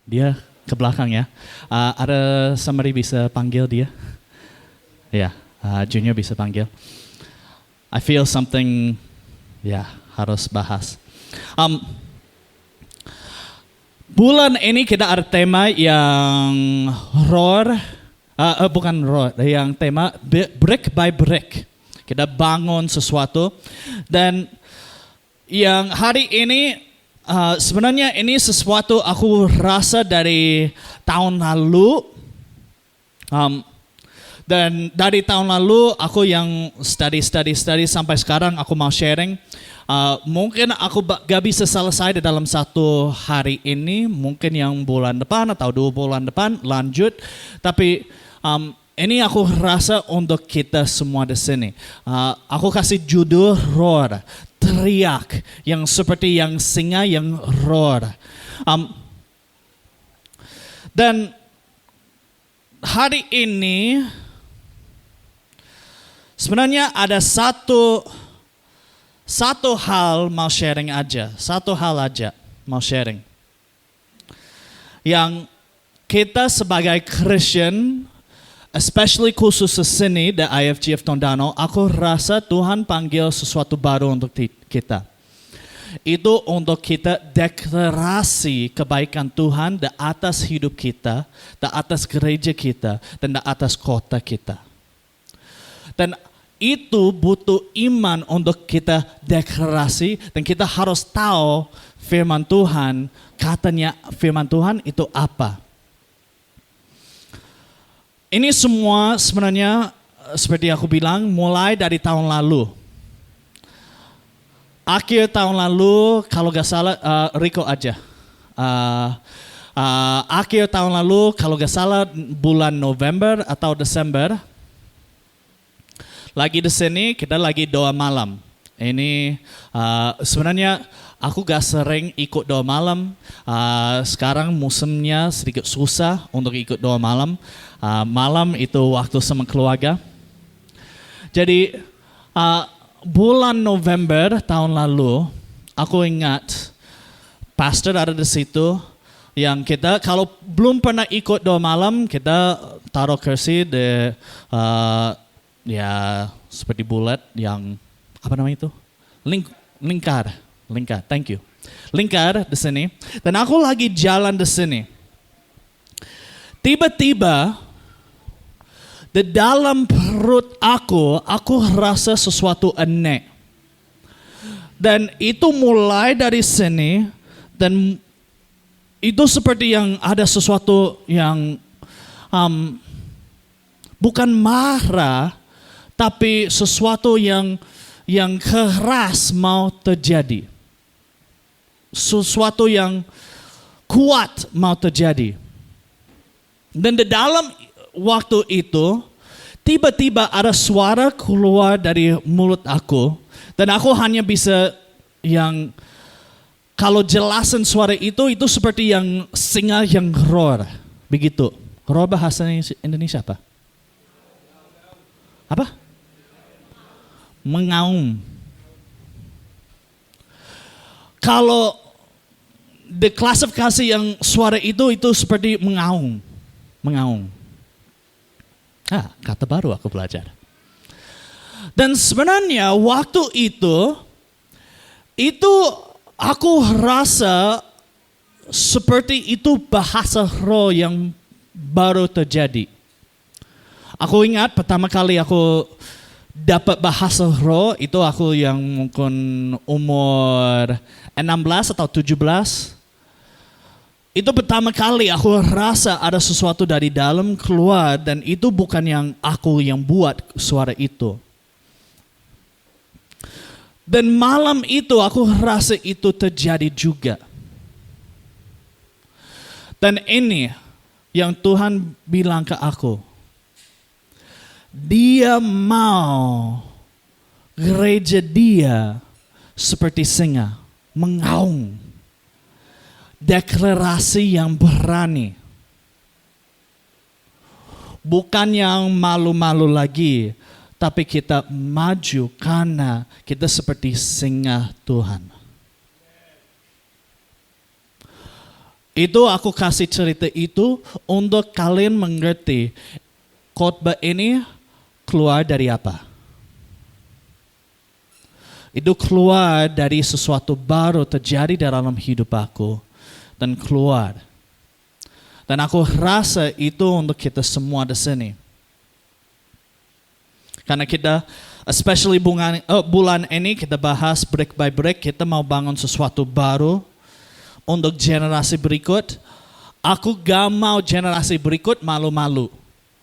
Dia ke belakang ya. Ada somebody bisa panggil dia? Ya, Junior bisa panggil. I feel something, ya harus bahas. Bulan ini kita ada tema yang yang tema brick by brick. Kita bangun sesuatu dan yang hari ini sebenarnya ini sesuatu aku rasa dari tahun lalu. Dan dari tahun lalu aku yang study sampai sekarang aku mau sharing. Mungkin aku gak bisa selesai di dalam satu hari ini, mungkin yang bulan depan atau 2 bulan depan lanjut. Tapi ini aku rasa untuk kita semua di sini. Aku kasih judul roar, teriak yang seperti yang singa yang roar. Dan hari ini sebenarnya ada satu hal mau sharing aja, satu hal aja mau sharing. Yang kita sebagai Christian, especially khusus di sini di IFGF Tondano, aku rasa Tuhan panggil sesuatu baru untuk kita. Itu untuk kita deklarasi kebaikan Tuhan di atas hidup kita, di atas gereja kita, dan di atas kota kita. Dan itu butuh iman untuk kita deklarasi dan kita harus tahu firman Tuhan, katanya firman Tuhan itu apa. Ini semua sebenarnya seperti aku bilang mulai dari tahun lalu. Akhir tahun lalu kalau gak salah Rico aja. Akhir tahun lalu kalau gak salah bulan November atau Desember. Lagi di sini kita lagi doa malam. Ini sebenarnya aku gak sering ikut doa malam. Sekarang musimnya sedikit susah untuk ikut doa malam. Malam itu waktu sama keluarga. Jadi bulan November tahun lalu aku ingat pastor ada di situ yang kita kalau belum pernah ikut doa malam kita taruh kursi di ya seperti bulat yang apa namanya itu lingkar, thank you, lingkar di sini. Dan aku lagi jalan di sini, tiba-tiba di dalam perut aku rasa sesuatu aneh. Dan itu mulai dari sini dan itu seperti yang ada sesuatu yang bukan marah. Tapi sesuatu yang keras mau terjadi. Sesuatu yang kuat mau terjadi. Dan di dalam waktu itu, tiba-tiba ada suara keluar dari mulut aku. Dan aku hanya bisa yang, kalau jelasin suara itu seperti yang singa yang roar. Begitu. Roar bahasa Indonesia apa? Apa? Mengaum. Kalau diklasifikasi yang suara itu seperti mengaum. Kata baru aku belajar. Dan sebenarnya waktu itu aku rasa seperti itu bahasa roh yang baru terjadi. Aku ingat pertama kali aku dapat bahasa roh itu aku yang mungkin umur 16 atau 17. Itu pertama kali aku rasa ada sesuatu dari dalam keluar dan itu bukan yang aku yang buat suara itu. Dan malam itu aku rasa itu terjadi juga. Dan ini yang Tuhan bilang ke aku. Dia mau gereja dia seperti singa, mengaum. Deklarasi yang berani. Bukan yang malu-malu lagi, tapi kita maju karena kita seperti singa Tuhan. Itu aku kasih cerita itu untuk kalian mengerti khotbah ini keluar dari apa. Itu keluar dari sesuatu baru terjadi dalam hidup aku dan keluar. Dan aku rasa itu untuk kita semua di sini. Karena kita, especially bulan ini kita bahas break by break, kita mau bangun sesuatu baru untuk generasi berikut. Aku gak mau generasi berikut malu-malu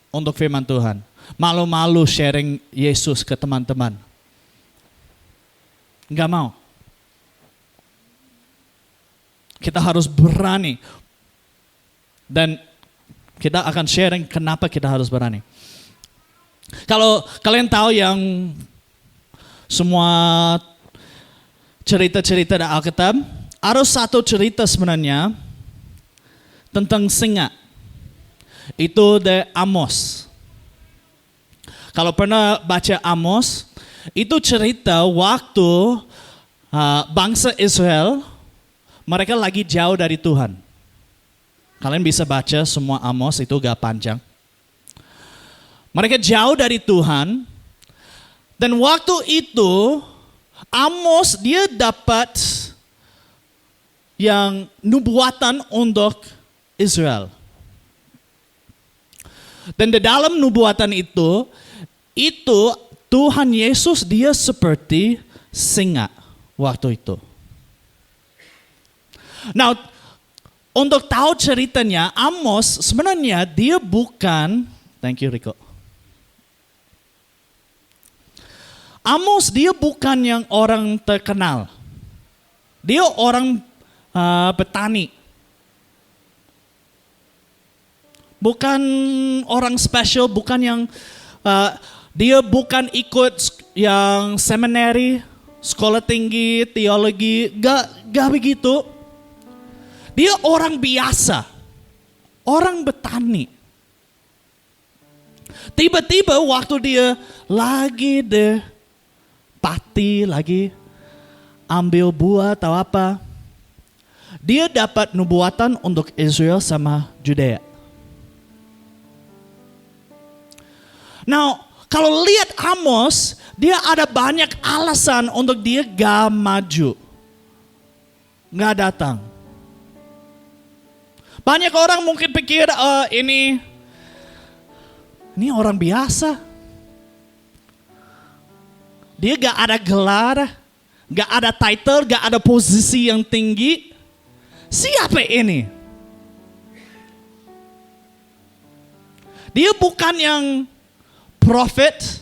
untuk firman Tuhan. Malu-malu sharing Yesus ke teman-teman. Gak mau. Kita harus berani. Dan kita akan sharing kenapa kita harus berani. Kalau kalian tahu yang semua cerita-cerita dari Alkitab, ada satu cerita sebenarnya tentang singa. Itu dari Amos. Kalau pernah baca Amos, itu cerita waktu bangsa Israel, mereka lagi jauh dari Tuhan. Kalian bisa baca semua Amos, itu gak panjang. Mereka jauh dari Tuhan. Dan waktu itu, Amos dia dapat yang nubuatan untuk Israel. Dan di dalam nubuatan itu Tuhan Yesus dia seperti singa waktu itu. Nah, untuk tahu ceritanya, Amos sebenarnya dia bukan, thank you Rico. Amos dia bukan yang orang terkenal. Dia orang petani. Bukan orang special, bukan yang dia bukan ikut yang seminari, sekolah tinggi, teologi, gak begitu. Dia orang biasa, orang petani. Tiba-tiba waktu dia lagi di pati, lagi ambil buah atau apa, dia dapat nubuatan untuk Israel sama Judea. Now, kalau lihat Amos, dia ada banyak alasan untuk dia gak maju. Gak datang. Banyak orang mungkin pikir, ini orang biasa. Dia gak ada gelar, gak ada title, gak ada posisi yang tinggi. Siapa ini? Dia bukan yang prophet.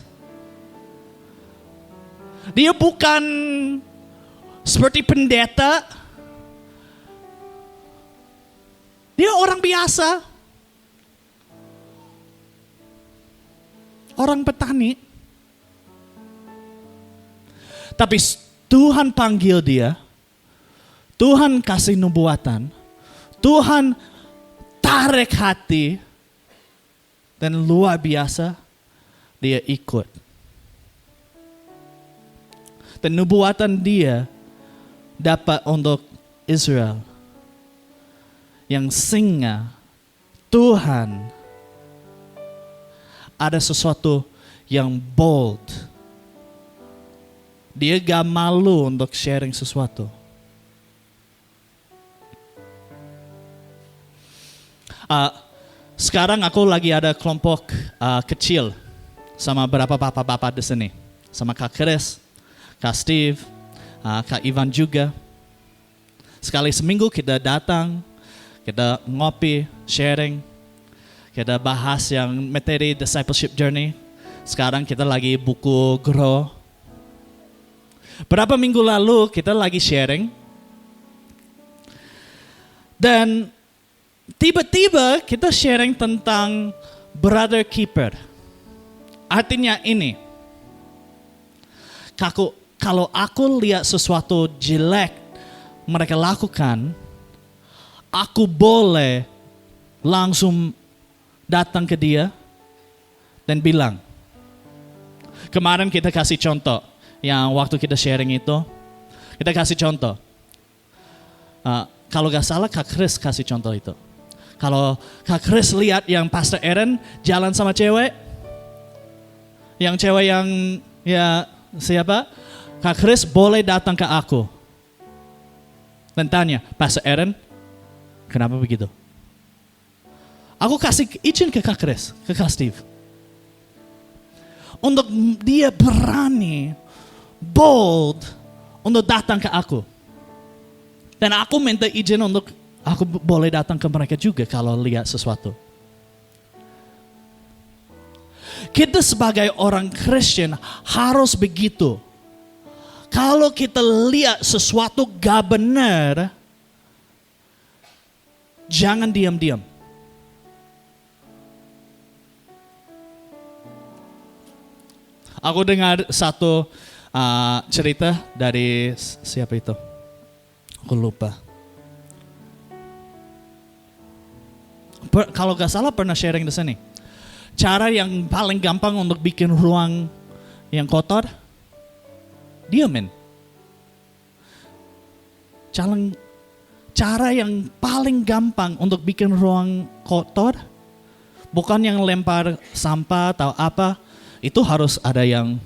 Dia bukan seperti pendeta. Dia orang biasa. Orang petani. Tapi Tuhan panggil dia. Tuhan kasih nubuatan. Tuhan tarik hati. Dan luar biasa. Dia ikut. Dan nubuatan dia dapat untuk Israel. Yang singa, Tuhan ada sesuatu yang bold. Dia gak malu untuk sharing sesuatu. Sekarang aku lagi ada kelompok kecil sama beberapa bapak-bapak di sini, sama Kak Chris, Kak Steve, Kak Ivan juga. Sekali seminggu kita datang, kita ngopi, sharing, kita bahas yang materi discipleship journey. Sekarang kita lagi buku Grow. Berapa minggu lalu kita lagi sharing. Dan tiba-tiba kita sharing tentang brother keeper. Artinya ini. Kalau aku lihat sesuatu jelek mereka lakukan, aku boleh langsung datang ke dia dan bilang. Kemarin kita kasih contoh. Yang waktu kita sharing itu, kita kasih contoh. Kalau gak salah Kak Chris kasih contoh itu. Kalau Kak Chris lihat yang Pastor Aaron jalan sama cewek, yang cewek yang ya siapa? Kak Chris boleh datang ke aku dan tanya, Pastor Aaron, kenapa begitu? Aku kasih izin ke Kak Chris, ke Kak Steve. Untuk dia berani, bold, untuk datang ke aku. Dan aku minta izin untuk aku boleh datang ke mereka juga kalau lihat sesuatu. Kita sebagai orang Kristen harus begitu. Kalau kita lihat sesuatu gak benar, jangan diam-diam. Aku dengar satu cerita dari siapa itu? Aku lupa. Kalau gak salah pernah sharing di sini. Cara yang paling gampang untuk bikin ruang yang kotor, diamin. Cara yang paling gampang untuk bikin ruang kotor, bukan yang lempar sampah atau apa, itu harus ada yang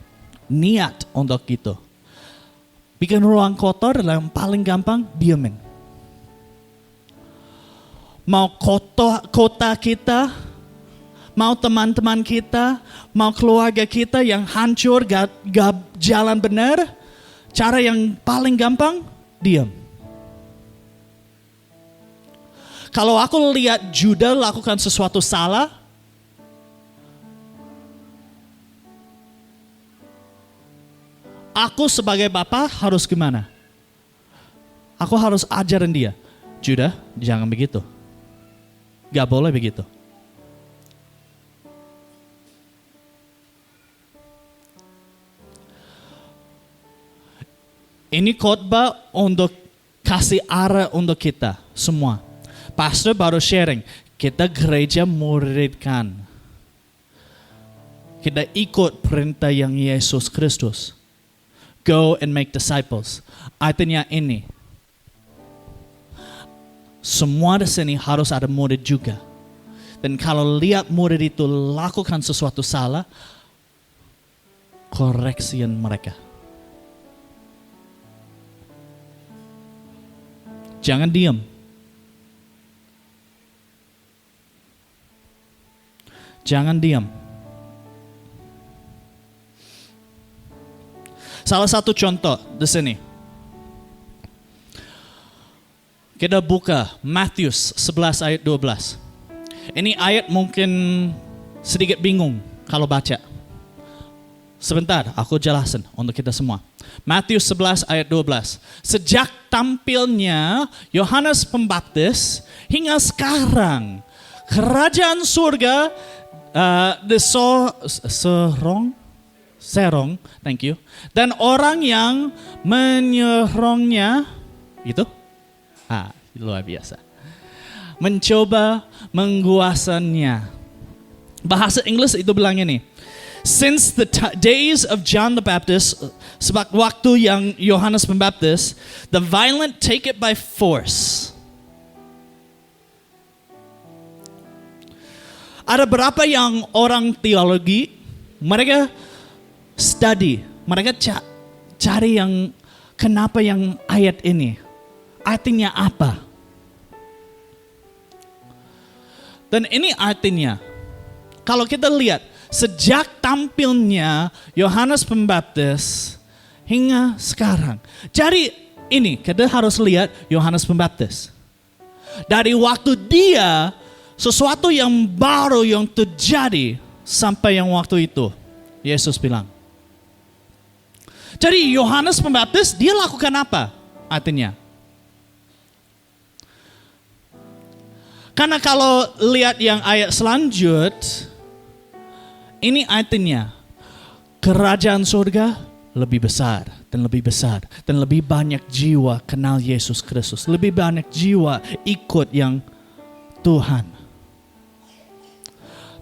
niat untuk gitu. Bikin ruang kotor yang paling gampang, diamin. Mau kota kita, mau teman-teman kita, mau keluarga kita yang hancur, gak jalan benar, cara yang paling gampang, diam. Kalau aku lihat Judah lakukan sesuatu salah, aku sebagai bapak harus gimana? Aku harus ajarin dia. Judah, jangan begitu. Gak boleh begitu. Ini khotbah untuk kasih arah untuk kita semua. Pastor baru sharing, kita gereja muridkan. Kita ikut perintah yang Yesus Kristus. Go and make disciples. Artinya ini. Semua di sini harus ada murid juga. Dan kalau lihat murid itu lakukan sesuatu salah, koreksiin mereka. Jangan diam. Jangan diam. Salah satu contoh di sini. Kita buka Matius 11 ayat 12. Ini ayat mungkin sedikit bingung kalau baca. Sebentar, aku jelasin untuk kita semua. Matius 11 ayat 12. Sejak tampilnya Yohanes Pembaptis hingga sekarang, kerajaan surga serong, thank you. Dan orang yang menyerongnya, itu? Luar biasa. Mencoba menguasanya. Bahasa Inggris itu bilang ini. Since the days of John the Baptist, sebab waktu yang Yohanes Pembaptis, the violent take it by force. Ada berapa yang orang teologi, mereka study, mereka cari yang kenapa yang ayat ini, artinya apa? Dan ini artinya, kalau kita lihat, sejak tampilnya Yohanes Pembaptis hingga sekarang. Jadi ini, kita harus lihat Yohanes Pembaptis. Dari waktu dia, sesuatu yang baru yang terjadi sampai yang waktu itu. Yesus bilang. Jadi Yohanes Pembaptis, dia lakukan apa? Artinya. Karena kalau lihat yang ayat selanjut, ini artinya kerajaan surga lebih besar dan lebih besar dan lebih banyak jiwa kenal Yesus Kristus, lebih banyak jiwa ikut yang Tuhan.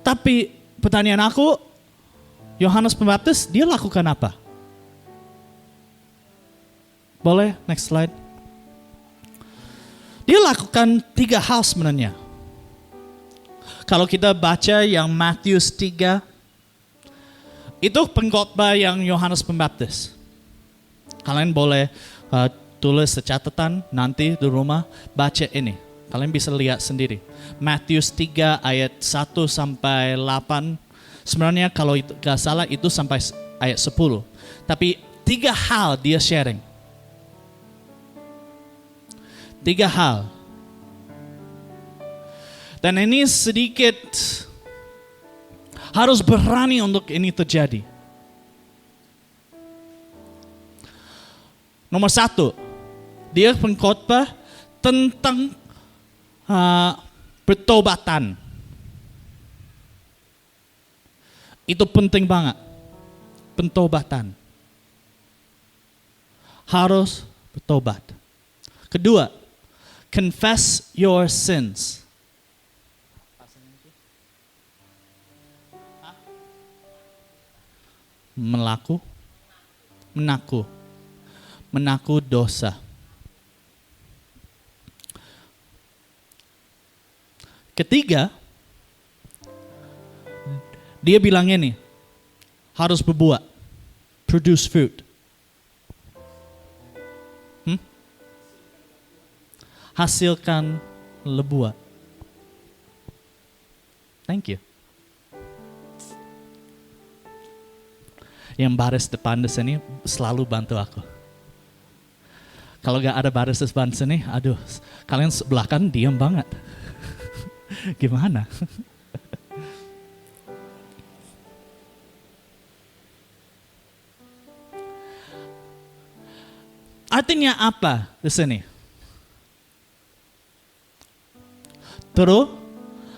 Tapi pertanyaan aku, Yohanes Pembaptis dia lakukan apa? Boleh next slide. Dia lakukan 3 hal sebenarnya. Kalau kita baca yang Matius 3, itu pengkhotbah yang Yohanes Pembaptis. Kalian boleh tulis catatan nanti di rumah, baca ini. Kalian bisa lihat sendiri. Matius 3 ayat 1 sampai 8. Sebenarnya kalau itu gak salah itu sampai ayat 10. Tapi 3 hal dia sharing. 3 hal. Dan ini sedikit harus berani untuk ini terjadi. Nomor 1, dia pengkhotbah tentang pertobatan. Itu penting banget. Pentobatan. Harus bertobat. Kedua, confess your sins. Menaku dosa. Ketiga, dia bilang ini, harus berbuat, produce fruit. Hasilkan lebuah. Thank you. Yang baris depan di sini selalu bantu aku. Kalau gak ada baris depan sini, aduh, kalian sebelah kan diam banget. Gimana? Artinya apa di sini? Terus,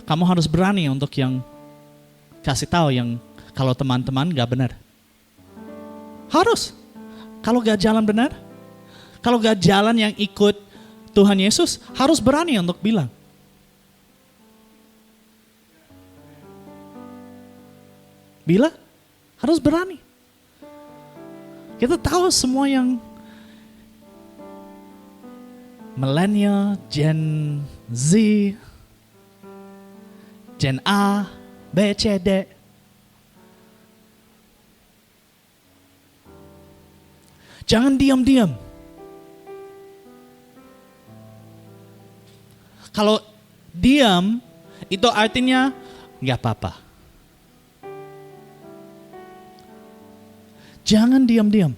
kamu harus berani untuk yang kasih tahu yang kalau teman-teman gak benar. Harus. Kalau gak jalan benar, kalau gak jalan yang ikut Tuhan Yesus, harus berani untuk bilang. Bila harus berani. Kita tahu semua yang millennial, Gen Z, Gen A, B, C, D. Jangan diam-diam. Kalau diam, itu artinya nggak apa-apa. Jangan diam-diam.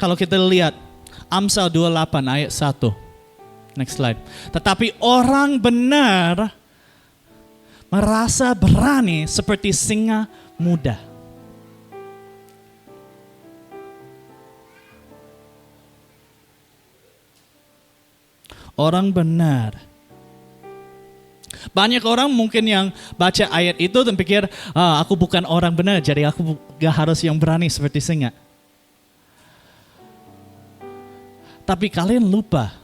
Kalau kita lihat Amsal 28 ayat 1. Next slide. Tetapi orang benar merasa berani seperti singa muda. Orang benar. Banyak orang mungkin yang baca ayat itu dan pikir, aku bukan orang benar, jadi aku gak harus yang berani seperti singa. Tapi kalian lupa,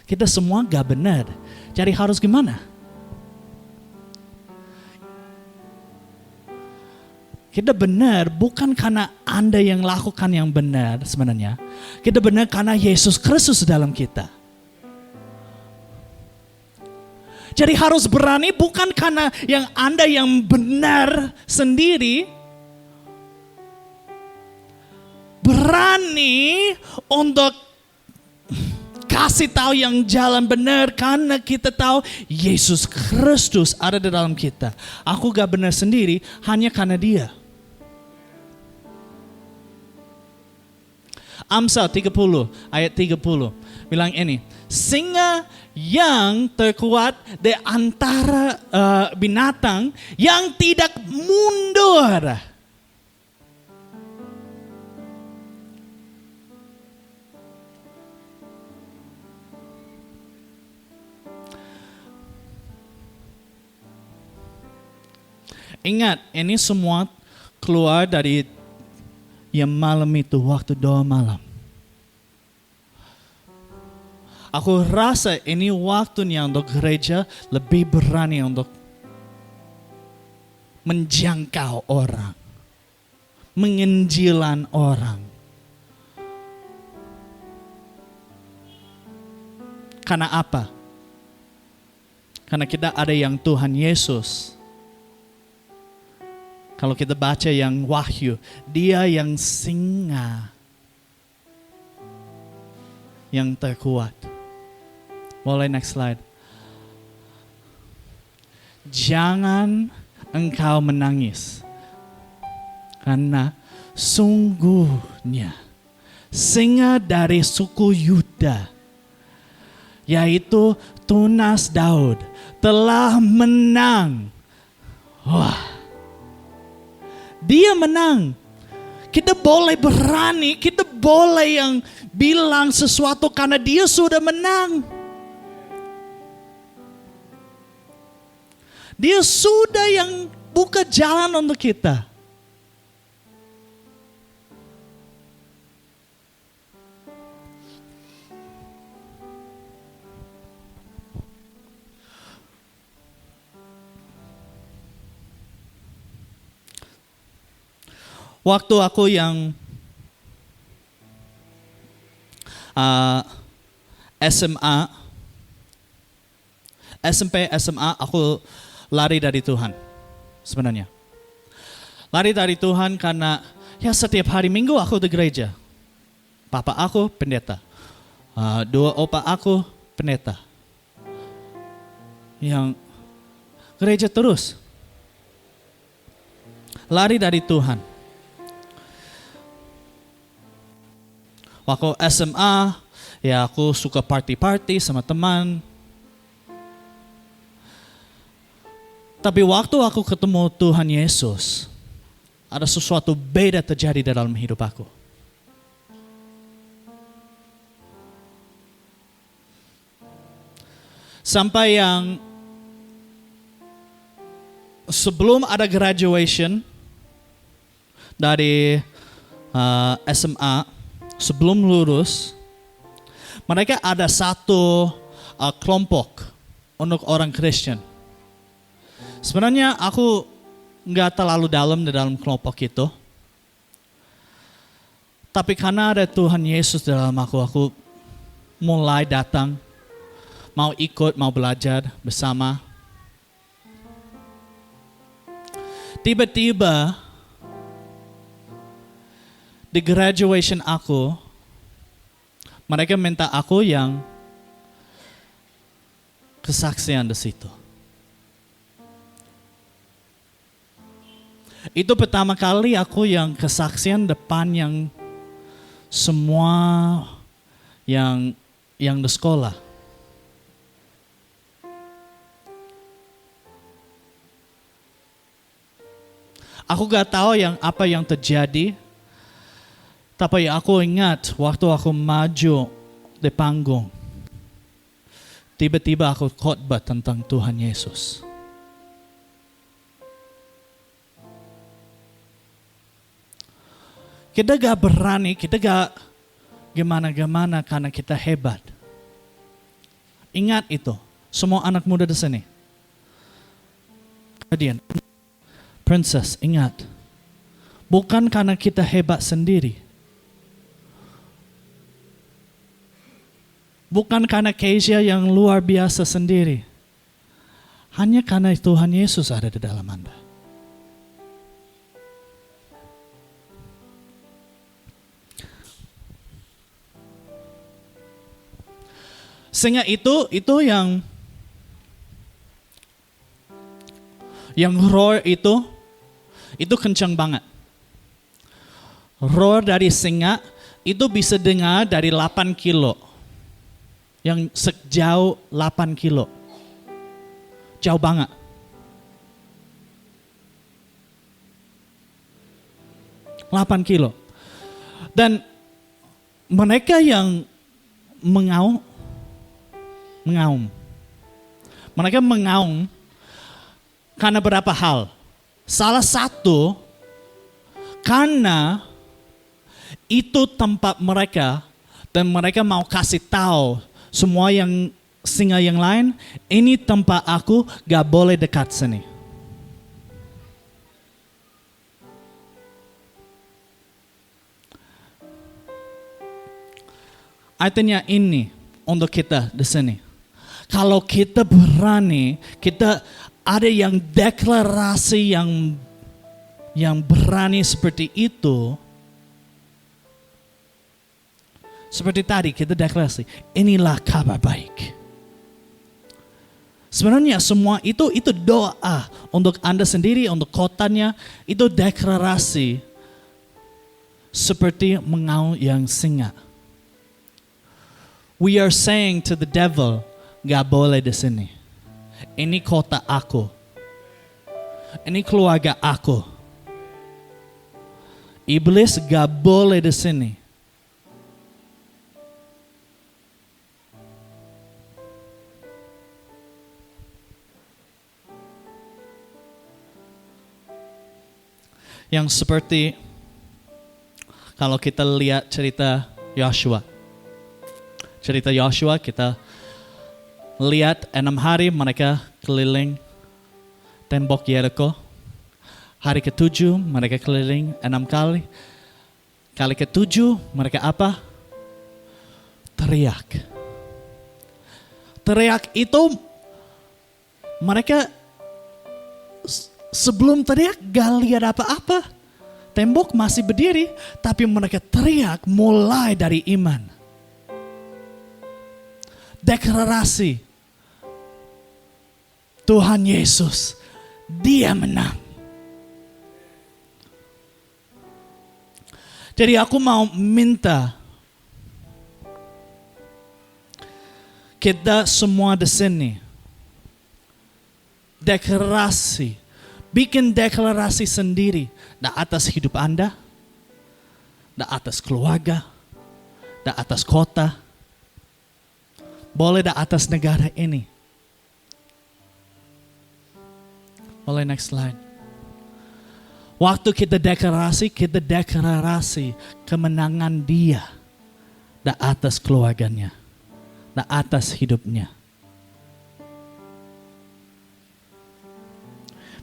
kita semua gak benar, jadi harus gimana? Kita benar bukan karena Anda yang lakukan yang benar sebenarnya. Kita benar karena Yesus Kristus dalam kita. Jadi harus berani bukan karena yang Anda yang benar sendiri. Berani untuk kasih tahu yang jalan benar karena kita tahu Yesus Kristus ada di dalam kita. Aku gak benar sendiri hanya karena Dia. Amsal 30 ayat 30 bilang ini, singa yang terkuat di antara binatang yang tidak mundur. Ingat, ini semua keluar dari yang malam itu, waktu doa malam. Aku rasa ini waktunya untuk gereja lebih berani untuk menjangkau orang, menginjilan orang. Karena apa? Karena kita ada yang Tuhan Yesus. Kalau kita baca yang Wahyu, dia yang singa yang terkuat. Boleh next slide. Jangan engkau menangis, karena sungguhnya singa dari suku Yuda, yaitu tunas Daud, telah menang. Wah, dia menang. Kita boleh berani, kita boleh yang bilang sesuatu karena dia sudah menang. Dia sudah yang buka jalan untuk kita. Waktu aku yang SMA, SMP, SMA, aku lari dari Tuhan sebenarnya. Lari dari Tuhan karena ya setiap hari Minggu aku di gereja. Papa aku pendeta. Dua opa aku pendeta. Yang gereja terus. Lari dari Tuhan. Waktu SMA, ya aku suka party-party sama teman. Tapi waktu aku ketemu Tuhan Yesus, ada sesuatu beda terjadi dalam hidup aku. Sampai yang sebelum ada graduation dari SMA, sebelum lulus, mereka ada satu kelompok untuk orang Kristen. Sebenarnya aku nggak terlalu dalam di dalam kelompok itu. Tapi karena ada Tuhan Yesus dalam aku mulai datang, mau ikut, mau belajar bersama. Tiba-tiba di graduation aku, mereka minta aku yang kesaksian di situ. Itu pertama kali aku yang kesaksian depan yang semua yang di sekolah. Aku gak tahu apa yang terjadi, tapi aku ingat waktu aku maju di panggung, tiba-tiba aku khotbah tentang Tuhan Yesus. Kita gak berani, kita gak gimana-gimana karena kita hebat. Ingat itu, semua anak muda di sini. Kalian, princess, ingat. Bukan karena kita hebat sendiri. Bukan karena Keisha yang luar biasa sendiri. Hanya karena Tuhan Yesus ada di dalam Anda. Sehingga itu yang roar itu kencang banget. Roar dari singa itu bisa dengar dari 8 kilo. Yang sejauh 8 kilo. Jauh banget. Delapan kilo. Dan mereka yang mengaum. Mereka mengaum karena beberapa hal. Salah satu, karena itu tempat mereka dan mereka mau kasih tahu semua yang singa yang lain, ini tempat aku, gak boleh dekat sini. Artinya ini, untuk kita di sini. Kalau kita berani, kita ada yang deklarasi yang berani seperti itu. Seperti tadi kita deklarasi, inilah kabar baik. Sebenarnya semua itu doa untuk Anda sendiri, untuk kotanya, itu deklarasi seperti mengaum yang singa. We are saying to the devil, gak boleh di sini. Ini kota aku. Ini keluarga aku. Iblis gak boleh di sini. Yang seperti kalau kita lihat cerita Yosua. Cerita Yosua kita lihat 6 hari mereka keliling tembok Yeriko. Hari ke-7 mereka keliling 6 kali. Kali ke-7 mereka apa? Teriak. Teriak itu mereka sebelum teriak gak lihat apa-apa. Tembok masih berdiri, tapi mereka teriak mulai dari iman. Deklarasi. Tuhan Yesus, Dia menang. Jadi aku mau minta kita semua di sini deklarasi, bikin deklarasi sendiri di atas hidup Anda, di atas keluarga, di atas kota, boleh di atas negara ini. Boleh next slide. Waktu kita deklarasi kemenangan Dia di atas keluarganya, di atas hidupnya.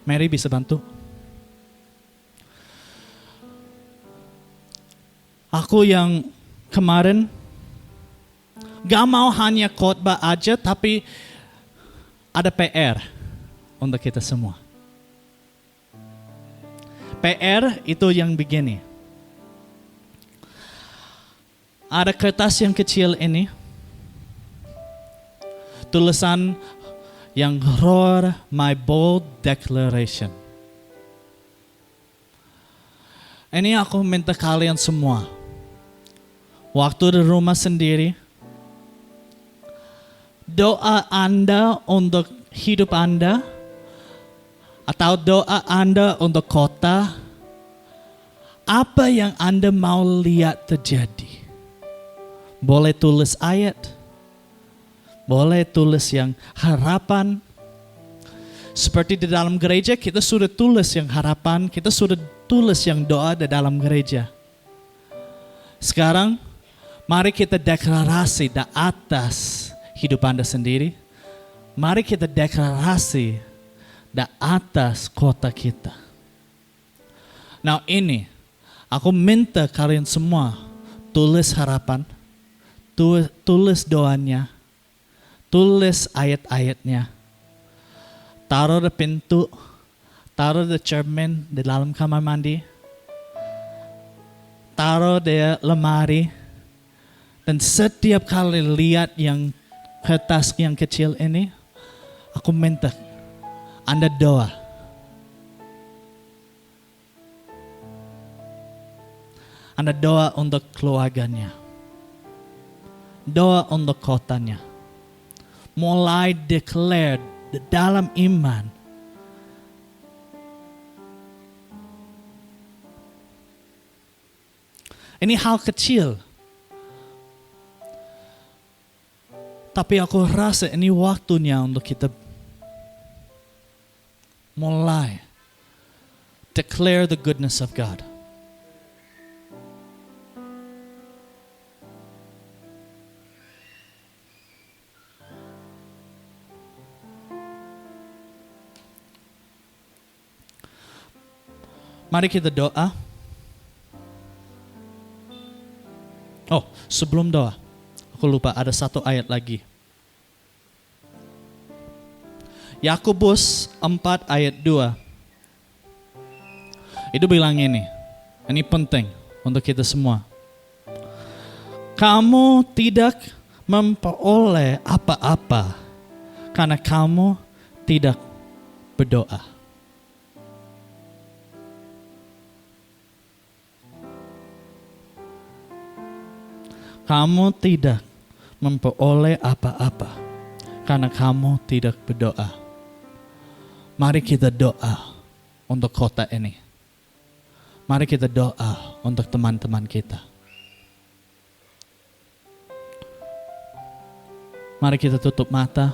Mary bisa bantu? Aku yang kemarin gak mau hanya khotbah aja, tapi ada PR untuk kita semua. PR itu yang begini. Ada kertas yang kecil ini. Tulisan yang roar my bold declaration. Ini aku minta kalian semua. Waktu di rumah sendiri. Doa Anda untuk hidup Anda. Atau doa Anda untuk kota. Apa yang Anda mau lihat terjadi? Boleh tulis ayat. Boleh tulis yang harapan. Seperti di dalam gereja kita sudah tulis yang harapan. Kita sudah tulis yang doa di dalam gereja. Sekarang mari kita deklarasi di atas hidup Anda sendiri. Mari kita deklarasi di atas kota kita. Nah ini, aku minta kalian semua tulis harapan, tulis doanya, tulis ayat-ayatnya, taruh di pintu, taruh di cermin di dalam kamar mandi, taruh di lemari, dan setiap kali lihat yang kertas yang kecil ini, aku minta Anda doa. Anda doa untuk keluarganya. Doa untuk kotanya. Mulai declare dalam iman. Ini hal kecil. Tapi aku rasa ini waktunya untuk kita mulai declare the goodness of God. Mari kita doa. Oh, sebelum doa, aku Aku lupa, ada satu ayat lagi. Yakobus 4 ayat 2. Itu bilang ini penting untuk kita semua. Kamu tidak memperoleh apa-apa karena kamu tidak berdoa. Kamu tidak memperoleh apa-apa karena kamu tidak berdoa. Mari kita doa untuk kota ini. Mari kita doa untuk teman-teman kita. Mari kita tutup mata.